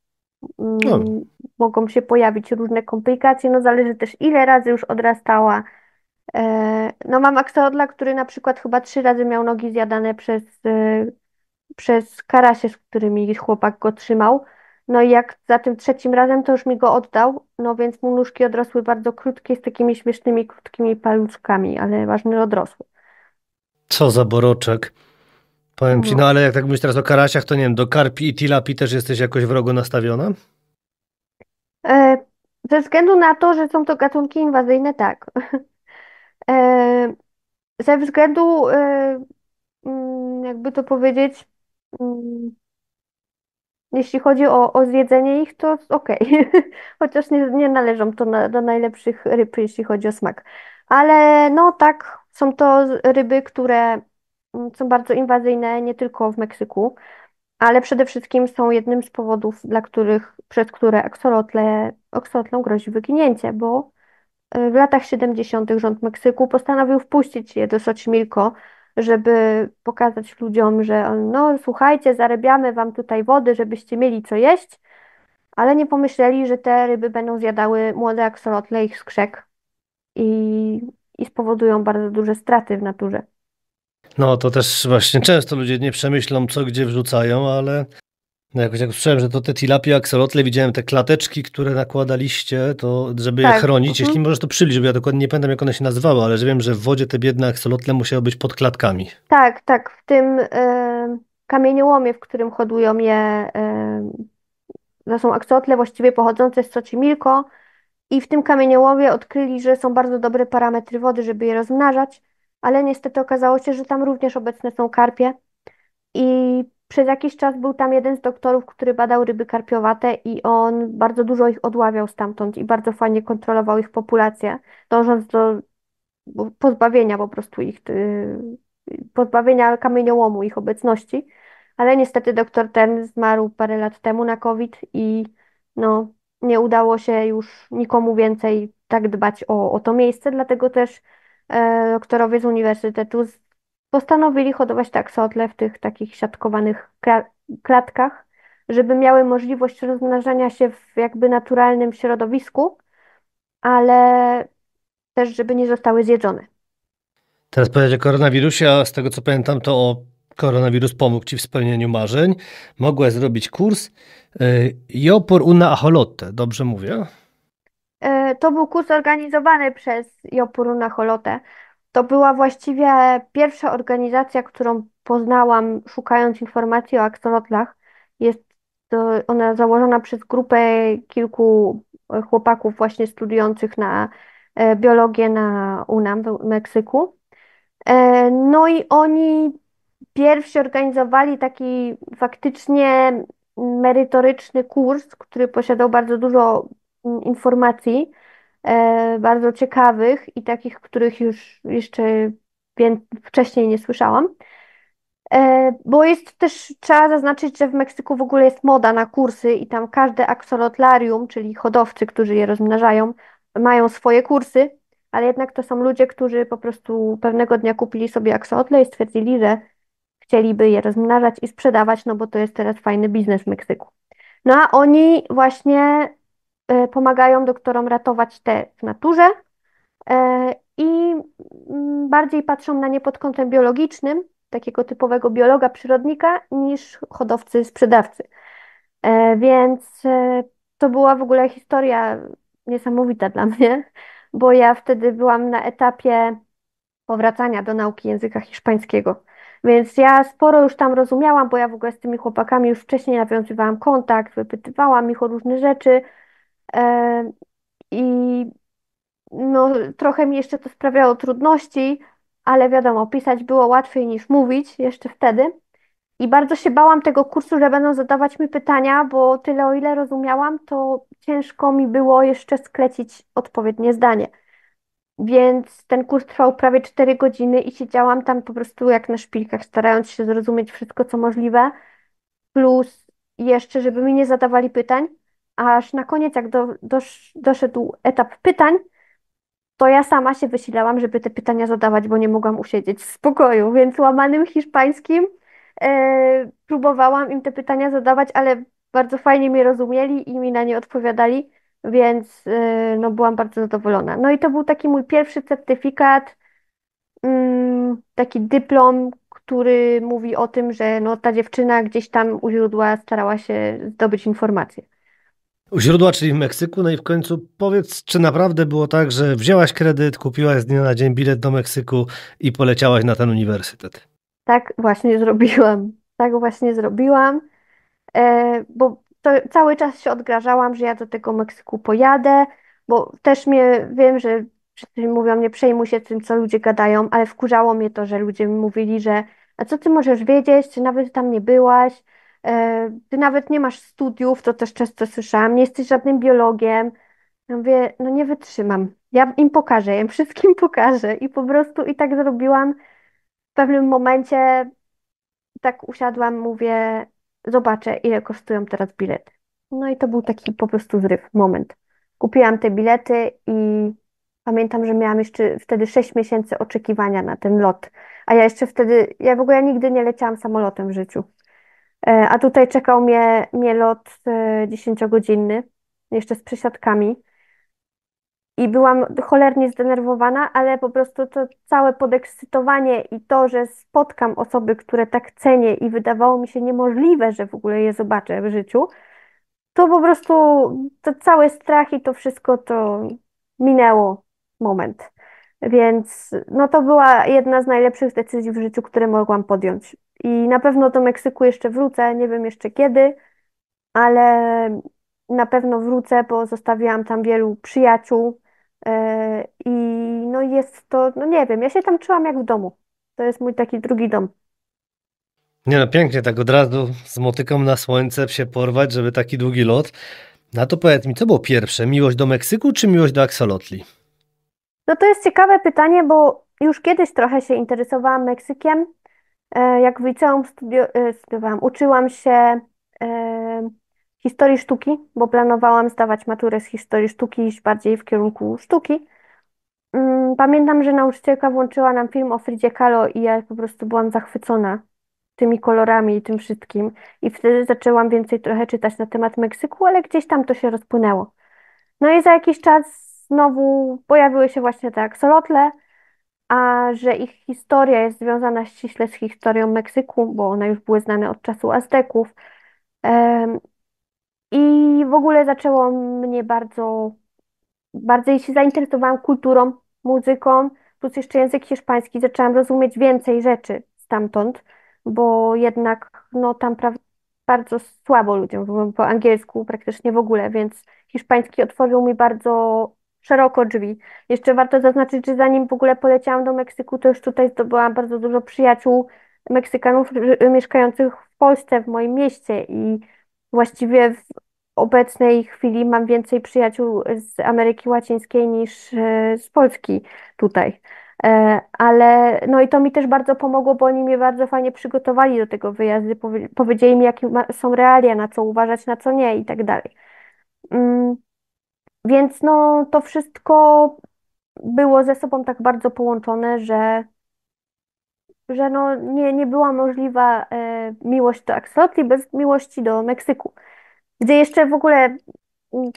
No, mm, mogą się pojawić różne komplikacje. No zależy też ile razy już odrastała. No mam aksolotla, który na przykład chyba 3 razy miał nogi zjadane przez karasie, z którymi chłopak go trzymał. No i jak za tym trzecim razem, to już mi go oddał, no więc mu nóżki odrosły bardzo krótkie, z takimi śmiesznymi, krótkimi paluszkami, ale ważne odrosły. Co za boroczek. Powiem ci, no No. ale jak tak mówisz teraz o karasiach, to nie wiem, do karpi i tilapi też jesteś jakoś wrogo nastawiona? E, Ze względu na to, że są to gatunki inwazyjne, tak. E, Ze względu, jakby to powiedzieć, mm, jeśli chodzi o zjedzenie ich, to okej. Chociaż nie należą to do najlepszych ryb, jeśli chodzi o smak. Ale no tak, są to ryby, które są bardzo inwazyjne nie tylko w Meksyku, ale przede wszystkim są jednym z powodów, przez które aksolotlom grozi wyginięcie, bo w latach 70. rząd Meksyku postanowił wpuścić je do Xochimilco, żeby pokazać ludziom, że no słuchajcie, zarabiamy wam tutaj wody, żebyście mieli co jeść, ale nie pomyśleli, że te ryby będą zjadały młode aksolotle, ich skrzek i spowodują bardzo duże straty w naturze. No to też właśnie często ludzie nie przemyślą, co gdzie wrzucają, ale no jakoś jak usłyszałem, że to te tilapie, aksolotle, widziałem te klateczki, które nakładaliście, to żeby je Tak, chronić. Jeśli możesz to przybliżyć, bo ja dokładnie nie pamiętam, jak one się nazywały, ale że wiem, że w wodzie te biedne aksolotle musiały być pod klatkami. tak, tak. W tym kamieniołomie, w którym hodują je, to są aksolotle właściwie pochodzące z Xochimilco. I w tym kamieniołomie odkryli, że są bardzo dobre parametry wody, żeby je rozmnażać, ale niestety okazało się, że tam również obecne są karpie. I przez jakiś czas był tam jeden z doktorów, który badał ryby karpiowate i on bardzo dużo ich odławiał stamtąd i bardzo fajnie kontrolował ich populację, dążąc do pozbawienia po prostu pozbawienia kamieniołomu ich obecności. Ale niestety doktor ten zmarł parę lat temu na COVID i no, nie udało się już nikomu więcej tak dbać o to miejsce, dlatego też doktorowie z uniwersytetu postanowili hodować taksotle w tych takich siatkowanych klatkach, żeby miały możliwość rozmnażania się w jakby naturalnym środowisku, ale też żeby nie zostały zjedzone. Teraz powiedzieć o koronawirusie, a z tego co pamiętam, to koronawirus pomógł ci w spełnieniu marzeń. Mogłaś zrobić kurs Jopor una ajolote, dobrze mówię? To był kurs organizowany przez Jopuru na Holotę. To była właściwie pierwsza organizacja, którą poznałam szukając informacji o aksolotlach. Jest to ona założona przez grupę kilku chłopaków właśnie studiujących na biologię na UNAM w Meksyku. No i oni pierwsi organizowali taki faktycznie merytoryczny kurs, który posiadał bardzo dużo informacji, bardzo ciekawych i takich, których już jeszcze wcześniej nie słyszałam. Bo jest też, trzeba zaznaczyć, że w Meksyku w ogóle jest moda na kursy i tam każde axolotlarium, czyli hodowcy, którzy je rozmnażają, mają swoje kursy, ale jednak to są ludzie, którzy po prostu pewnego dnia kupili sobie axolotle i stwierdzili, że chcieliby je rozmnażać i sprzedawać, no bo to jest teraz fajny biznes w Meksyku. No a oni właśnie pomagają doktorom ratować te w naturze i bardziej patrzą na nie pod kątem biologicznym, takiego typowego biologa, przyrodnika, niż hodowcy, sprzedawcy. Więc to była w ogóle historia niesamowita dla mnie, bo ja wtedy byłam na etapie powracania do nauki języka hiszpańskiego. Więc ja sporo już tam rozumiałam, bo ja w ogóle z tymi chłopakami już wcześniej nawiązywałam kontakt, wypytywałam ich o różne rzeczy. e, I no, trochę mi jeszcze to sprawiało trudności, ale wiadomo, pisać było łatwiej niż mówić jeszcze wtedy. I bardzo się bałam tego kursu, że będą zadawać mi pytania, bo tyle o ile rozumiałam, to ciężko mi było jeszcze sklecić odpowiednie zdanie. Więc ten kurs trwał prawie 4 godziny i siedziałam tam po prostu jak na szpilkach, starając się zrozumieć wszystko, co możliwe. Plus jeszcze, żeby mi nie zadawali pytań. A aż na koniec, jak doszedł etap pytań, to ja sama się wysilałam, żeby te pytania zadawać, bo nie mogłam usiedzieć w spokoju, więc łamanym hiszpańskim próbowałam im te pytania zadawać, ale bardzo fajnie mnie rozumieli i mi na nie odpowiadali, więc no, byłam bardzo zadowolona. No i to był taki mój pierwszy certyfikat, taki dyplom, który mówi o tym, że no, ta dziewczyna gdzieś tam u źródła starała się zdobyć informacje. U źródła, czyli w Meksyku, no i w końcu powiedz, czy naprawdę było tak, że wzięłaś kredyt, kupiłaś z dnia na dzień bilet do Meksyku i poleciałaś na ten uniwersytet? Tak właśnie zrobiłam. Tak właśnie zrobiłam. Bo to cały czas się odgrażałam, że ja do tego Meksyku pojadę, bo też wiem, że wszyscy mówią, nie przejmuj się tym, co ludzie gadają, ale wkurzało mnie to, że ludzie mi mówili, że a co ty możesz wiedzieć, ty nawet tam nie byłaś, ty nawet nie masz studiów, to też często słyszałam, nie jesteś żadnym biologiem. Ja mówię, no nie wytrzymam. Ja im pokażę, ja im wszystkim pokażę i po prostu i tak zrobiłam. W pewnym momencie tak usiadłam, mówię, zobaczę, ile kosztują teraz bilety. No i to był taki po prostu zryw, moment. Kupiłam te bilety i pamiętam, że miałam jeszcze wtedy 6 miesięcy oczekiwania na ten lot. A ja jeszcze wtedy, ja w ogóle nigdy nie leciałam samolotem w życiu. A tutaj czekał mnie lot 10-godzinny, jeszcze z przesiadkami. I byłam cholernie zdenerwowana, ale po prostu to całe podekscytowanie i to, że spotkam osoby, które tak cenię i wydawało mi się niemożliwe, że w ogóle je zobaczę w życiu, to po prostu to cały strach i to wszystko to minęło moment. Więc no to była jedna z najlepszych decyzji w życiu, które mogłam podjąć. I na pewno do Meksyku jeszcze wrócę, nie wiem jeszcze kiedy, ale na pewno wrócę, bo zostawiłam tam wielu przyjaciół i no jest to, no nie wiem, ja się tam czułam jak w domu. To jest mój taki drugi dom. Nie no, pięknie, tak od razu z motyką na słońce się porwać, żeby taki długi lot. No to powiedz mi, co było pierwsze, miłość do Meksyku czy miłość do aksolotli? No to jest ciekawe pytanie, bo już kiedyś trochę się interesowałam Meksykiem. Jak w liceum studiowałam, uczyłam się e, historii sztuki, bo planowałam zdawać maturę z historii sztuki, iść bardziej w kierunku sztuki. Pamiętam, że nauczycielka włączyła nam film o Fridzie Kahlo i ja po prostu byłam zachwycona tymi kolorami i tym wszystkim. I wtedy zaczęłam więcej trochę czytać na temat Meksyku, ale gdzieś tam to się rozpłynęło. No i za jakiś czas znowu pojawiły się właśnie te aksolotle, a że ich historia jest związana ściśle z historią Meksyku, bo one już były znane od czasu Azteków. Em, I w ogóle zaczęło mnie bardziej się zainteresowałam kulturą, muzyką, plus jeszcze język hiszpański. Zaczęłam rozumieć więcej rzeczy stamtąd, bo jednak no, tam bardzo słabo ludziom mówią po angielsku, praktycznie w ogóle, więc hiszpański otworzył mi bardzo szeroko drzwi. Jeszcze warto zaznaczyć, że zanim w ogóle poleciałam do Meksyku, to już tutaj zdobyłam bardzo dużo przyjaciół Meksykanów mieszkających w Polsce, w moim mieście i właściwie obecnej chwili mam więcej przyjaciół z Ameryki Łacińskiej niż z Polski tutaj. Ale no i to mi też bardzo pomogło, bo oni mnie bardzo fajnie przygotowali do tego wyjazdu, powiedzieli mi, jakie są realia, na co uważać, na co nie i tak dalej. Mm, Więc no to wszystko było ze sobą tak bardzo połączone, że no nie była możliwa miłość do Axolotli bez miłości do Meksyku. Gdzie jeszcze w ogóle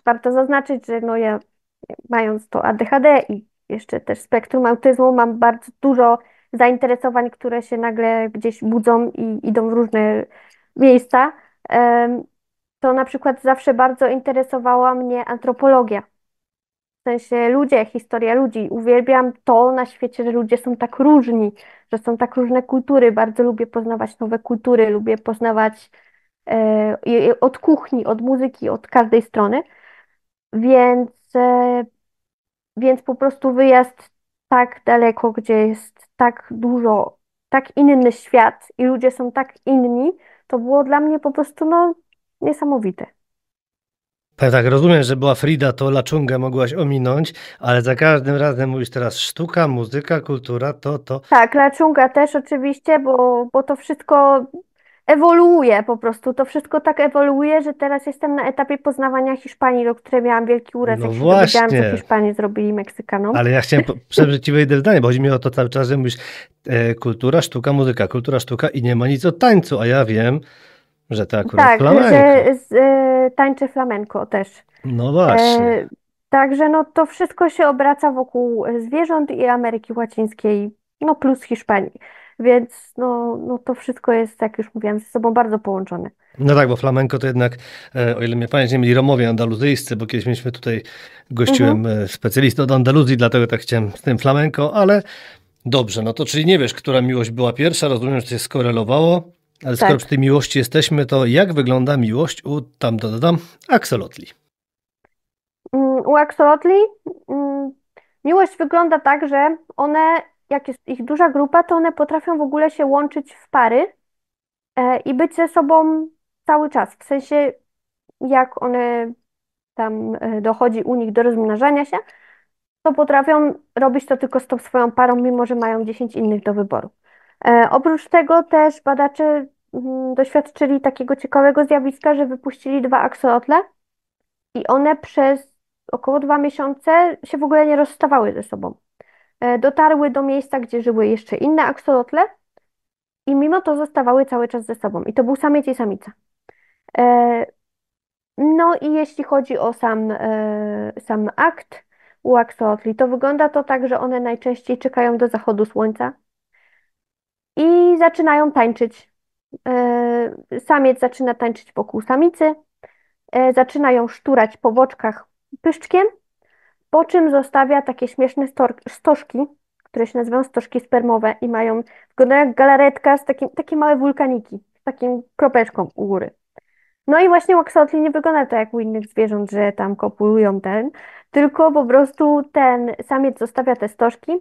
warto zaznaczyć, że no ja mając to ADHD i jeszcze też spektrum autyzmu, mam bardzo dużo zainteresowań, które się nagle gdzieś budzą i idą w różne miejsca. To na przykład zawsze bardzo interesowała mnie antropologia. W sensie ludzie, historia ludzi. Uwielbiam to na świecie, że ludzie są tak różni, że są tak różne kultury. Bardzo lubię poznawać nowe kultury, lubię poznawać od kuchni, od muzyki, od każdej strony. Więc, więc po prostu wyjazd tak daleko, gdzie jest tak dużo, tak inny świat i ludzie są tak inni, to było dla mnie po prostu no, niesamowite. Tak, rozumiem, że była Frida, to La Chungę mogłaś ominąć, ale za każdym razem mówisz teraz sztuka, muzyka, kultura, to. Tak, Lachunga też oczywiście, bo to wszystko ewoluuje po prostu. To wszystko tak ewoluuje, że teraz jestem na etapie poznawania Hiszpanii, do której miałam wielki uraz, No jak się dowiedziałam, co właśnie, Hiszpanie zrobili Meksykanom. ale ja chciałem przeżyć ci wejdę w zdanie, bo chodzi mi o to cały czas, że mówisz kultura, sztuka, muzyka, kultura, sztuka i nie ma nic o tańcu, a ja wiem, że to akurat Tak, flamenko. że tańczę flamenko też. No właśnie. E, także no to wszystko się obraca wokół zwierząt i Ameryki Łacińskiej, no plus Hiszpanii. więc no to wszystko jest, jak już mówiłam, ze sobą bardzo połączone. No tak, bo flamenko to jednak, o ile mnie pamięć nie myli, Romowie andaluzyjscy, bo kiedyś mieliśmy tutaj, Mhm, gościłem specjalistę od Andaluzji, dlatego tak chciałem z tym flamenko, ale dobrze, no to czyli nie wiesz, która miłość była pierwsza, rozumiem, że to się skorelowało, ale skoro przy tak. tej miłości jesteśmy, to jak wygląda miłość u Axolotli? U axolotli mm, miłość wygląda tak, że one, jak jest ich duża grupa, to one potrafią w ogóle się łączyć w pary i być ze sobą cały czas. W sensie, jak one tam dochodzi u nich do rozmnażania się, to potrafią robić to tylko z tą swoją parą, mimo że mają 10 innych do wyboru. Oprócz tego też badacze doświadczyli takiego ciekawego zjawiska, że wypuścili dwa aksolotle i one przez około 2 miesiące się w ogóle nie rozstawały ze sobą. Dotarły do miejsca, gdzie żyły jeszcze inne aksolotle i mimo to zostawały cały czas ze sobą. I to był samiec i samica. E, No i jeśli chodzi o sam akt u aksolotli, to wygląda to tak, że one najczęściej czekają do zachodu słońca i zaczynają tańczyć. Samiec zaczyna tańczyć wokół samicy, zaczyna ją szturać po boczkach pyszczkiem, po czym zostawia takie śmieszne stożki, które się nazywają stożki spermowe i wyglądają jak galaretka takie małe wulkaniki z takim kropeczką u góry. No i właśnie u aksolotli nie wygląda to jak u innych zwierząt, że tam kopulują tylko po prostu ten samiec zostawia te stożki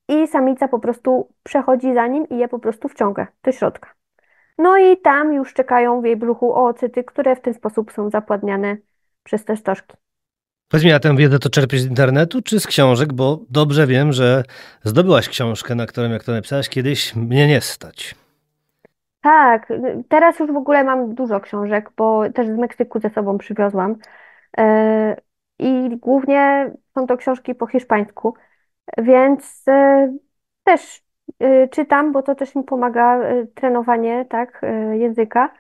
i samica po prostu przechodzi za nim i je po prostu wciąga do środka. No i tam już czekają w jej brzuchu oocyty, które w ten sposób są zapładniane przez te stożki. Powiedz mi, a tę wiedzę to czerpiesz z internetu czy z książek, bo dobrze wiem, że zdobyłaś książkę, na którą, jak to napisałeś, kiedyś mnie nie stać. Tak, teraz już w ogóle mam dużo książek, bo też z Meksyku ze sobą przywiozłam. E, I głównie są to książki po hiszpańsku, więc też czytam, bo to też mi pomaga trenowanie, tak, języka.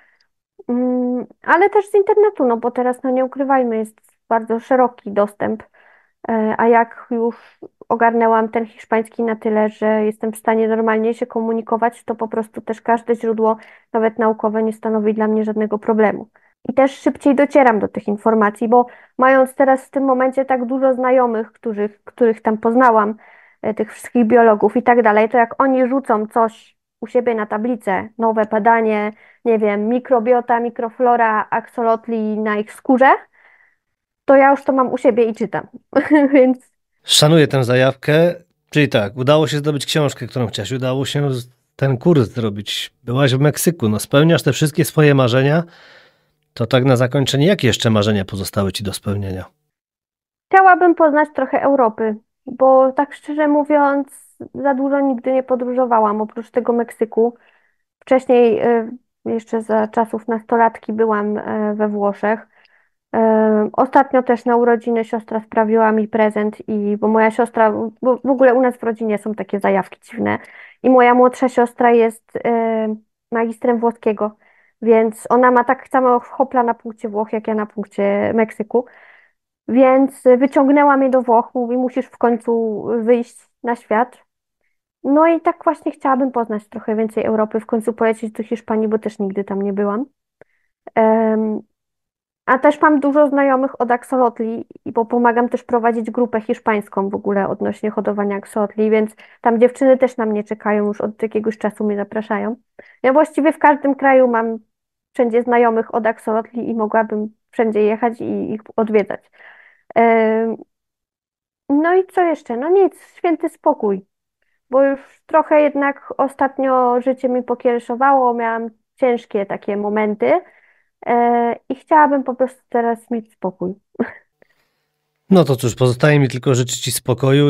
Ale też z internetu, no bo teraz, no nie ukrywajmy, jest bardzo szeroki dostęp. A jak już ogarnęłam ten hiszpański na tyle, że jestem w stanie normalnie się komunikować, to po prostu też każde źródło, nawet naukowe, nie stanowi dla mnie żadnego problemu. I też szybciej docieram do tych informacji, bo mając teraz w tym momencie tak dużo znajomych, których tam poznałam, tych wszystkich biologów i tak dalej, to jak oni rzucą coś u siebie na tablicę, nowe badanie, nie wiem, mikrobiota, mikroflora aksolotli na ich skórze, to ja już to mam u siebie i czytam. Więc Szanuję tę zajawkę, czyli tak, udało się zdobyć książkę, którą chciałaś, udało się ten kurs zrobić. Byłaś w Meksyku, no spełniasz te wszystkie swoje marzenia, to tak na zakończenie, jakie jeszcze marzenia pozostały ci do spełnienia? chciałabym poznać trochę Europy, bo tak szczerze mówiąc, za dużo nigdy nie podróżowałam, oprócz tego Meksyku. Wcześniej, jeszcze za czasów nastolatki, byłam we Włoszech. Ostatnio też na urodziny siostra sprawiła mi prezent bo moja siostra, bo w ogóle u nas w rodzinie są takie zajawki dziwne i moja młodsza siostra jest magistrem włoskiego, więc ona ma tak samo hopla na punkcie Włoch, jak ja na punkcie Meksyku, więc wyciągnęła mnie do Włoch, mówi musisz w końcu wyjść na świat. No i tak właśnie chciałabym poznać trochę więcej Europy, w końcu polecieć do Hiszpanii, bo też nigdy tam nie byłam. A też mam dużo znajomych od aksolotli, bo pomagam też prowadzić grupę hiszpańską w ogóle odnośnie hodowania aksolotli, więc tam dziewczyny też na mnie czekają, już od jakiegoś czasu mnie zapraszają. Ja właściwie w każdym kraju mam wszędzie znajomych od aksolotli i mogłabym wszędzie jechać i ich odwiedzać. Em, No i co jeszcze? No nic, święty spokój, bo już trochę jednak ostatnio życie mi pokiereszowało, miałam ciężkie takie momenty. I chciałabym po prostu teraz mieć spokój. No to cóż, pozostaje mi tylko życzyć ci spokoju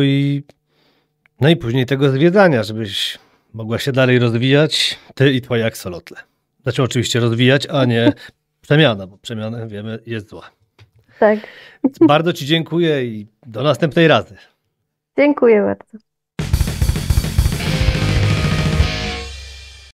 no i później tego zwiedzania, żebyś mogła się dalej rozwijać, ty i twoje aksolotle. Znaczy oczywiście rozwijać, a nie przemiana, bo przemiana, wiemy, jest zła. Tak. Bardzo ci dziękuję i do następnej razy. Dziękuję bardzo.